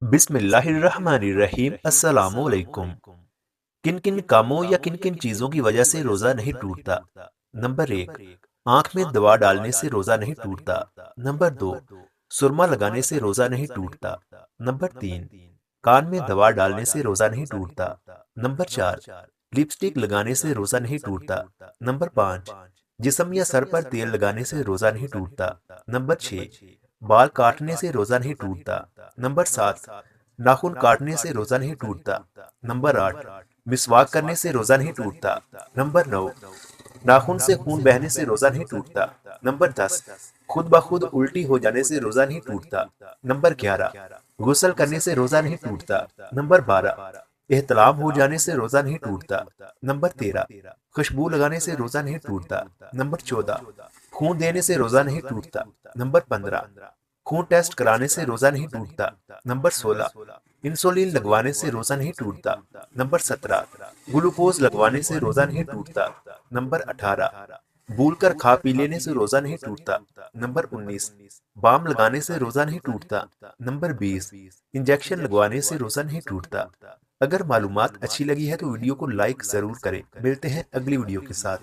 बिस्मिल्लाहिर्रहमानिर्रहीम। अस्सलामुअलैकुम। किन किन कामों या किन किन चीजों की वजह से रोजा नहीं टूटता? नंबर एक, आंख में दवा डालने से रोजा नहीं टूटता। नंबर दो, सुरमा लगाने से रोजा नहीं टूटता। नंबर तीन, कान में दवा डालने से रोजा नहीं टूटता। नंबर चार, लिपस्टिक लगाने से रोजा नहीं टूटता। नंबर पाँच, जिस्म या सर पर तेल लगाने से रोजा नहीं टूटता। नंबर छह, बाल काटने से रोजा नहीं टूटता। नंबर सात, नाखून काटने से रोजा नहीं टूटता। नंबर आठ, मिसवाक करने से रोजा नहीं टूटता। नंबर नौ, नाखून से खून बहने से रोजा नहीं टूटता। नंबर 10, खुद ब खुद उल्टी हो जाने से रोजा नहीं टूटता। नंबर 11, गुस्ल करने से रोजा नहीं टूटता। नंबर 12, एहतलाम हो जाने से रोजा नहीं टूटता। नंबर 13, खुशबू लगाने से रोजा नहीं टूटता। नंबर 14, खून देने से रोजा नहीं टूटता। नंबर 15, खून टेस्ट कराने से रोजा नहीं टूटता। नंबर 16, इंसुलिन लगवाने से रोजा नहीं टूटता। नंबर 17, ग्लूकोज लगवाने से रोजा नहीं टूटता। नंबर 18, भूल कर खा पी लेने से रोजा नहीं टूटता। नंबर 19, बाम लगाने से रोजा नहीं टूटता। नंबर 20, इंजेक्शन लगवाने से रोजा नहीं टूटता। अगर मालूमात अच्छी लगी है तो वीडियो को लाइक जरूर करें। मिलते हैं अगली वीडियो के साथ।